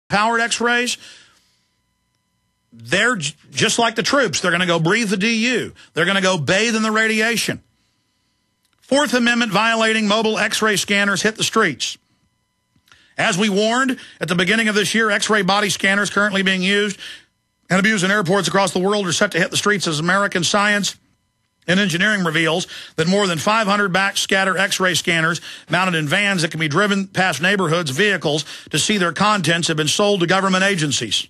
powered x-rays, they're just like the troops. They're going to go breathe the DU. They're going to go bathe in the radiation. Fourth Amendment violating mobile x-ray scanners hit the streets. As we warned at the beginning of this year, x-ray body scanners currently being used and abused in airports across the world are set to hit the streets as American science and engineering reveals that more than 500 backscatter x-ray scanners mounted in vans that can be driven past neighborhoods, vehicles, to see their contents have been sold to government agencies.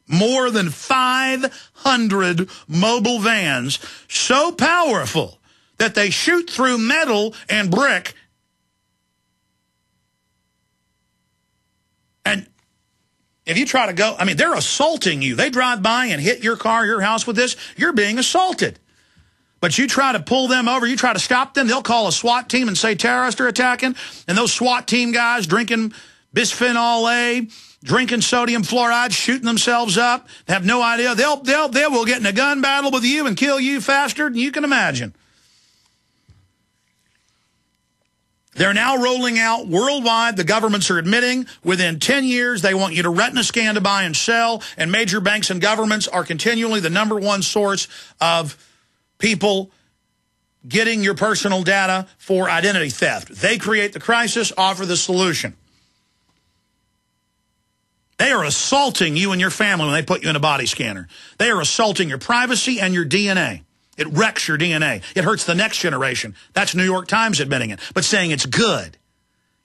More than 500 mobile vans, so powerful that they shoot through metal and brick. And if you try to go, I mean, they're assaulting you. They drive by and hit your car, your house with this, you're being assaulted. But you try to pull them over, you try to stop them, they'll call a SWAT team and say terrorists are attacking. And those SWAT team guys drinking bisphenol A, drinking sodium fluoride, shooting themselves up, have no idea. They will get in a gun battle with you and kill you faster than you can imagine. They're now rolling out worldwide. The governments are admitting within 10 years they want you to retina scan to buy and sell, and major banks and governments are continually the #1 source of people getting your personal data for identity theft. They create the crisis, offer the solution. They are assaulting you and your family when they put you in a body scanner. They are assaulting your privacy and your DNA. It wrecks your DNA. It hurts the next generation. That's New York Times admitting it, but saying it's good.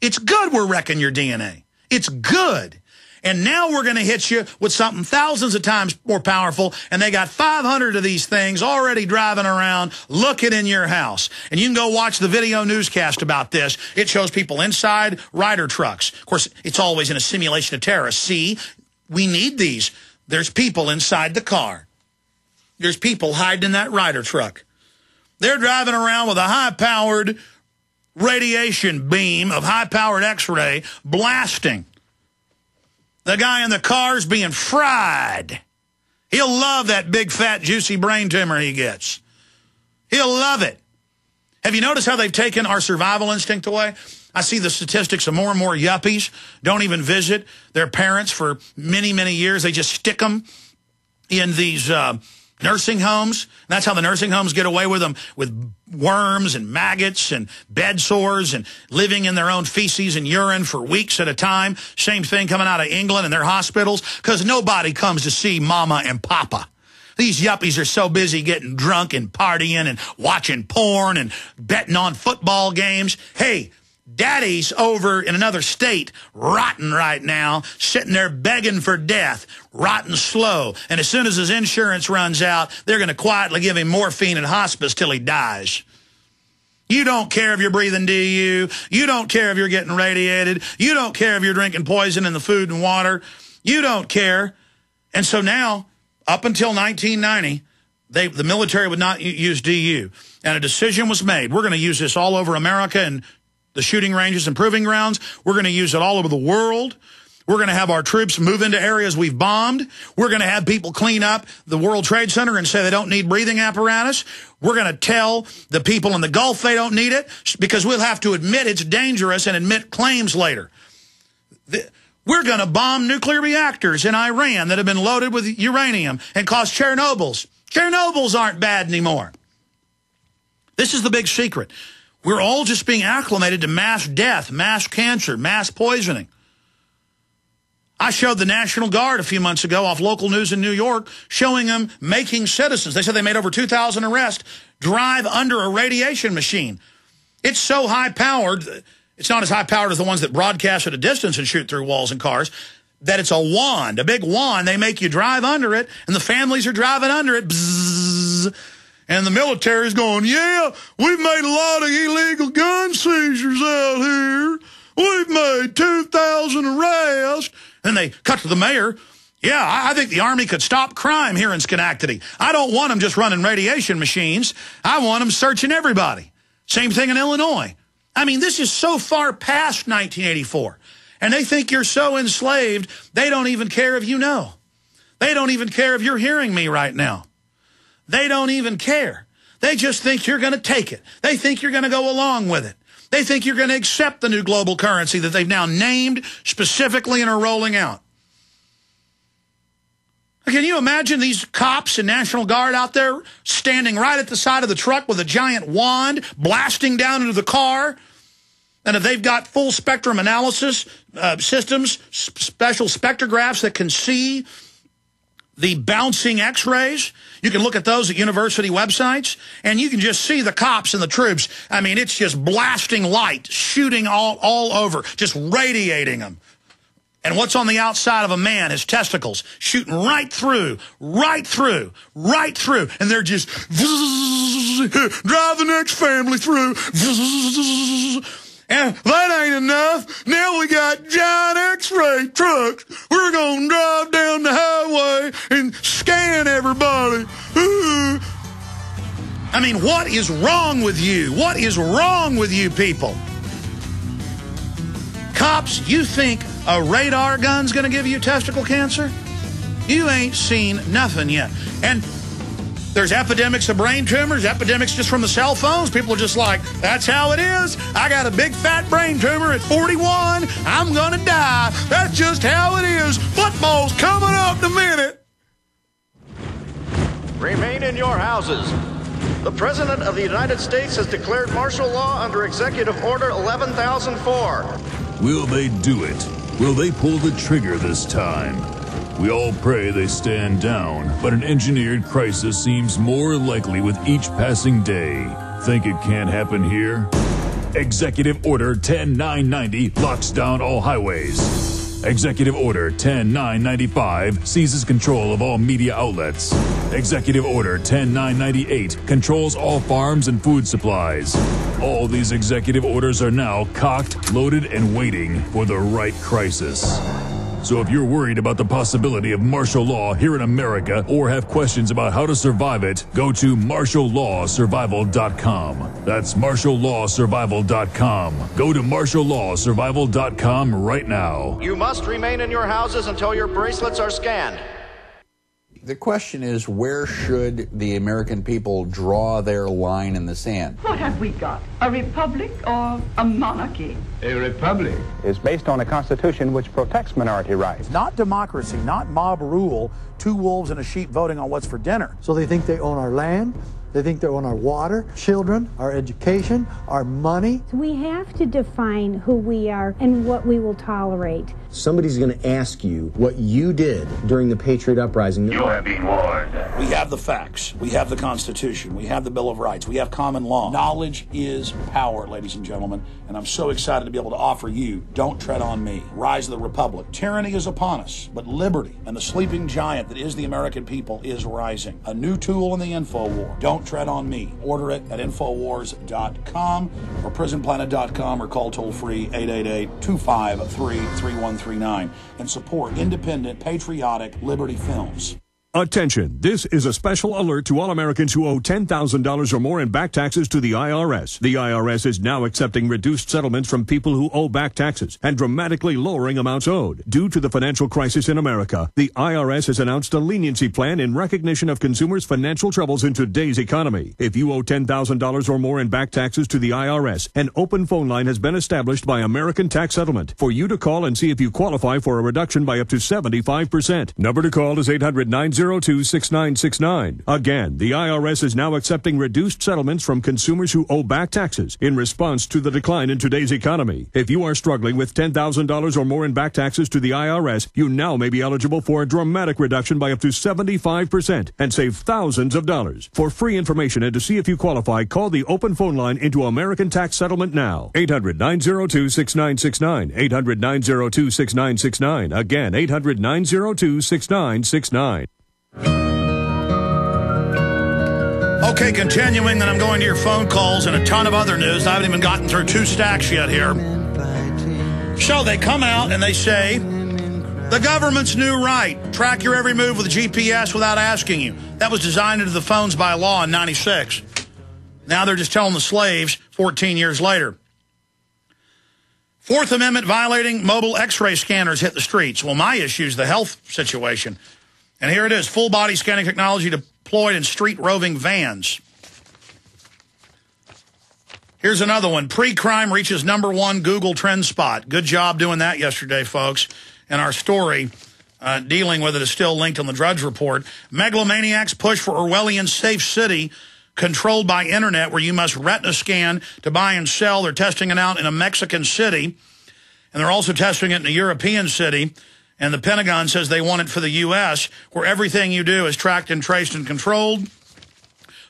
It's good we're wrecking your DNA. It's good. And now we're going to hit you with something thousands of times more powerful, and they got 500 of these things already driving around looking in your house. And you can go watch the video newscast about this. It shows people inside Ryder trucks. Of course, it's always in a simulation of terrorists. See, we need these. There's people inside the car. There's people hiding in that Ryder truck. They're driving around with a high-powered radiation beam of high-powered X-ray blasting. The guy in the car's being fried. He'll love that big, fat, juicy brain tumor he gets. He'll love it. Have you noticed how they've taken our survival instinct away? I see the statistics of more and more yuppies don't even visit their parents for many, many years. They just stick them in these nursing homes. And that's how the nursing homes get away with them, with worms and maggots and bed sores and living in their own feces and urine for weeks at a time. Same thing coming out of England and their hospitals, because nobody comes to see mama and papa. These yuppies are so busy getting drunk and partying and watching porn and betting on football games. Hey, daddy's over in another state, rotting right now, sitting there begging for death, rotting slow. And as soon as his insurance runs out, they're going to quietly give him morphine in hospice till he dies. You don't care if you're breathing DU. You don't care if you're getting radiated. You don't care if you're drinking poison in the food and water. You don't care. And so now, up until 1990, the military would not use DU. And a decision was made. We're going to use this all over America and the shooting ranges and proving grounds. We're going to use it all over the world. We're going to have our troops move into areas we've bombed. We're going to have people clean up the World Trade Center and say they don't need breathing apparatus. We're going to tell the people in the Gulf they don't need it, because we'll have to admit it's dangerous and admit claims later. We're going to bomb nuclear reactors in Iran that have been loaded with uranium and cause Chernobyls. Chernobyls aren't bad anymore. This is the big secret. We're all just being acclimated to mass death, mass cancer, mass poisoning. I showed the National Guard a few months ago off local news in New York, showing them making citizens. They said they made over 2,000 arrests, drive under a radiation machine. It's so high-powered, it's not as high-powered as the ones that broadcast at a distance and shoot through walls and cars, that it's a wand, a big wand. They make you drive under it, and the families are driving under it. Bzzz. And the military's going, yeah, we've made a lot of illegal gun seizures out here. We've made 2,000 arrests. And they cut to the mayor. Yeah, I think the Army could stop crime here in Schenectady. I don't want them just running radiation machines. I want them searching everybody. Same thing in Illinois. I mean, this is so far past 1984. And they think you're so enslaved, they don't even care if you know. They don't even care if you're hearing me right now. They don't even care. They just think you're going to take it. They think you're going to go along with it. They think you're going to accept the new global currency that they've now named specifically and are rolling out. Can you imagine these cops and National Guard out there standing right at the side of the truck with a giant wand blasting down into the car? And if they've got full spectrum analysis systems, special spectrographs that can see the bouncing x-rays, you can look at those at university websites, and you can just see the cops and the troops. I mean, it's just blasting light, shooting all over, just radiating them. And what's on the outside of a man, his testicles, shooting right through. And they're just, drive the next family through. And that ain't enough. Now we got giant x-ray trucks. We're going to drive down the highway and scan everybody. I mean, what is wrong with you? What is wrong with you people? Cops, you think a radar gun's going to give you testicle cancer? You ain't seen nothing yet. And there's epidemics of brain tumors, epidemics just from the cell phones. People are just like, that's how it is. I got a big fat brain tumor at 41. I'm going to die. That's just how it is. Football's coming up in a minute. Remain in your houses. The President of the United States has declared martial law under Executive Order 11,004. Will they do it? Will they pull the trigger this time? We all pray they stand down, but an engineered crisis seems more likely with each passing day. Think it can't happen here? Executive Order 10990 locks down all highways. Executive Order 10995 seizes control of all media outlets. Executive Order 10998 controls all farms and food supplies. All these executive orders are now cocked, loaded, and waiting for the right crisis. So if you're worried about the possibility of martial law here in America or have questions about how to survive it, go to martiallawsurvival.com. That's martiallawsurvival.com. Go to martiallawsurvival.com right now. You must remain in your houses until your bracelets are scanned. The question is, where should the American people draw their line in the sand? What have we got? A republic or a monarchy? A republic is based on a constitution which protects minority rights. Not democracy, not mob rule, two wolves and a sheep voting on what's for dinner. So they think they own our land, they think they own our water, children, our education, our money. We have to define who we are and what we will tolerate. Somebody's going to ask you what you did during the Patriot Uprising. You have been warned. We have the facts. We have the Constitution. We have the Bill of Rights. We have common law. Knowledge is power, ladies and gentlemen. And I'm so excited to be able to offer you Don't Tread on Me, Rise of the Republic. Tyranny is upon us, but liberty and the sleeping giant that is the American people is rising. A new tool in the info war. Don't Tread on Me. Order it at Infowars.com or PrisonPlanet.com or call toll-free 888-253-3139 and support independent, patriotic Liberty films. Attention, this is a special alert to all Americans who owe $10,000 or more in back taxes to the IRS. The IRS is now accepting reduced settlements from people who owe back taxes and dramatically lowering amounts owed. Due to the financial crisis in America, the IRS has announced a leniency plan in recognition of consumers' financial troubles in today's economy. If you owe $10,000 or more in back taxes to the IRS, an open phone line has been established by American Tax Settlement for you to call and see if you qualify for a reduction by up to 75%. Number to call is 800-902-6969. Again, the IRS is now accepting reduced settlements from consumers who owe back taxes in response to the decline in today's economy. If you are struggling with $10,000 or more in back taxes to the IRS, you now may be eligible for a dramatic reduction by up to 75% and save thousands of dollars. For free information and to see if you qualify, call the open phone line into American Tax Settlement now. 800-902-6969. 800-902-6969. Again, 800-902-6969. Okay, continuing, then I'm going to your phone calls and a ton of other news. I haven't even gotten through 2 stacks yet here. So they come out and they say, the government's new right. Track your every move with GPS without asking you. That was designed into the phones by law in '96. Now they're just telling the slaves 14 years later. Fourth Amendment violating mobile x-ray scanners hit the streets. Well, my issue is the health situation. And here it is, full body scanning technology deployed in street roving vans. Here's another one. Pre-crime reaches #1 Google trend spot. Good job doing that yesterday, folks. And our story, dealing with it is still linked on the Drudge Report. Megalomaniacs push for Orwellian safe city controlled by internet where you must retina scan to buy and sell. They're testing it out in a Mexican city, and they're also testing it in a European city. And the Pentagon says they want it for the U.S., where everything you do is tracked and traced and controlled.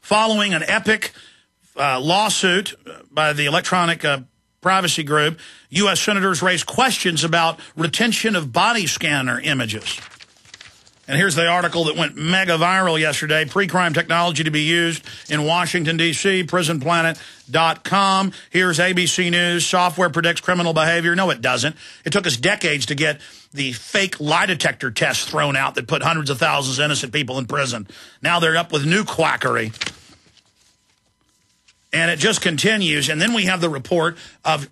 Following an epic lawsuit by the Electronic Privacy Group, U.S. senators raised questions about retention of body scanner images. And here's the article that went mega viral yesterday. Pre-crime technology to be used in Washington, D.C., prisonplanet.com. Here's ABC News. Software predicts criminal behavior. No, it doesn't. It took us decades to get the fake lie detector tests thrown out that put hundreds of thousands of innocent people in prison. Now they're up with new quackery. And it just continues. And then we have the report of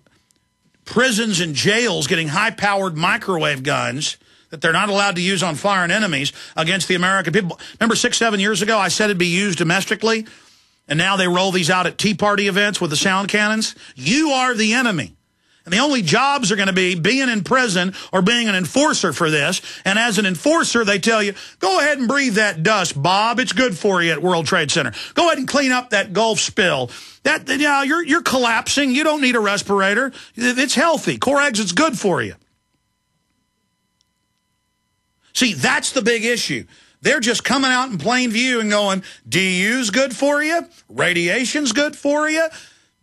prisons and jails getting high-powered microwave guns that they're not allowed to use on foreign enemies against the American people. Remember 6-7 years ago I said it'd be used domestically? And now they roll these out at Tea Party events with the sound cannons? You are the enemy. And the only jobs are going to be being in prison or being an enforcer for this. And as an enforcer, they tell you, go ahead and breathe that dust, Bob. It's good for you at World Trade Center. Go ahead and clean up that Gulf spill. You're collapsing. You don't need a respirator. It's healthy. Core exit's good for you. See, that's the big issue. They're just coming out in plain view and going, DU's good for you, radiation's good for you,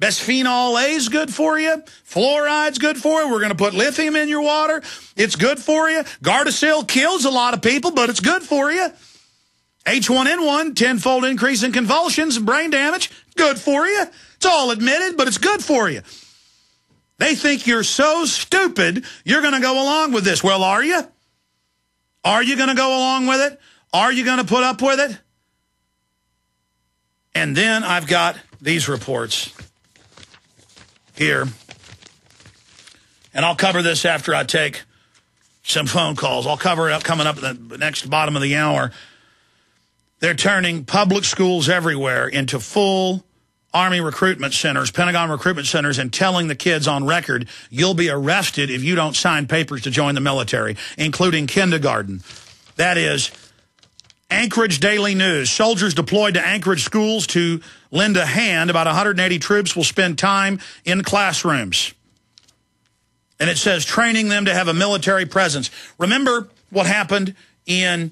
bisphenol A's good for you, fluoride's good for you, we're going to put lithium in your water, it's good for you. Gardasil kills a lot of people, but it's good for you. H1N1, tenfold increase in convulsions and brain damage, good for you. It's all admitted, but it's good for you. They think you're so stupid, you're going to go along with this. Well, are you? Are you going to go along with it? Are you going to put up with it? And then I've got these reports here. And I'll cover this after I take some phone calls. I'll cover it up coming up at the next bottom of the hour. They're turning public schools everywhere into full Army recruitment centers, Pentagon recruitment centers, and telling the kids on record, you'll be arrested if you don't sign papers to join the military, including kindergarten. That is Anchorage Daily News. Soldiers deployed to Anchorage schools to lend a hand. About 180 troops will spend time in classrooms. And it says training them to have a military presence. Remember what happened in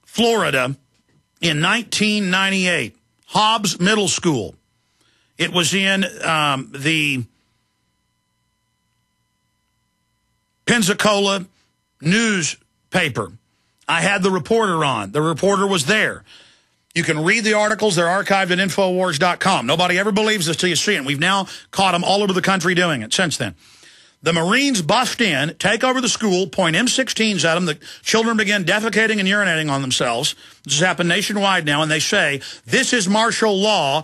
Florida in 1998, Hobbs Middle School. It was in the Pensacola newspaper. I had the reporter on. The reporter was there. You can read the articles. They're archived at Infowars.com. Nobody ever believes this till you see it. We've now caught them all over the country doing it since then. The Marines bust in, take over the school, point M16s at them. The children begin defecating and urinating on themselves. This has happened nationwide now, and they say, this is martial law.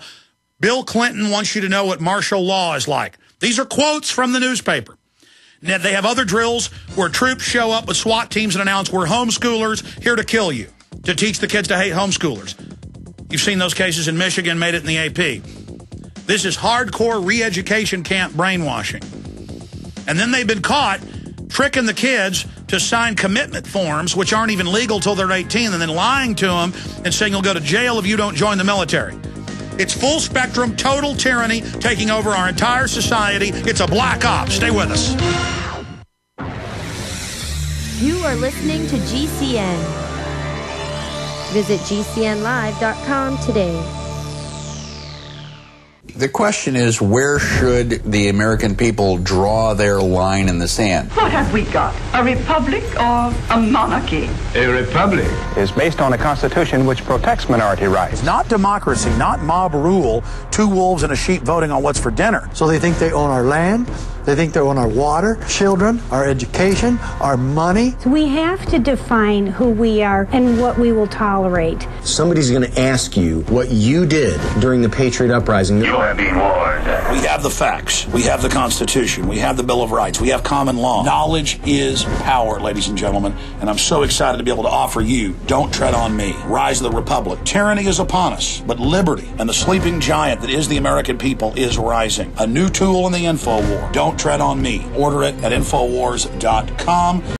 Bill Clinton wants you to know what martial law is like. These are quotes from the newspaper. Now, they have other drills where troops show up with SWAT teams and announce, we're homeschoolers here to kill you, to teach the kids to hate homeschoolers. You've seen those cases in Michigan, made it in the AP. This is hardcore re-education camp brainwashing. And then they've been caught tricking the kids to sign commitment forms, which aren't even legal till they're 18, and then lying to them and saying you'll go to jail if you don't join the military. It's full spectrum, total tyranny taking over our entire society. It's a black ops. Stay with us. You are listening to GCN. Visit GCNlive.com today. The question is, where should the American people draw their line in the sand? What have we got? A republic or a monarchy? A republic is based on a constitution which protects minority rights. Not democracy, not mob rule, two wolves and a sheep voting on what's for dinner. So they think they own our land, they think they own our water, children, our education, our money. So we have to define who we are and what we will tolerate. Somebody's going to ask you what you did during the Patriot Uprising. You are being warned. We have the facts. We have the Constitution. We have the Bill of Rights. We have common law. Knowledge is power, ladies and gentlemen. And I'm so excited to be able to offer you Don't Tread on Me, Rise of the Republic. Tyranny is upon us, but liberty and the sleeping giant that is the American people is rising. A new tool in the info war. Don't Tread on Me. Order it at Infowars.com.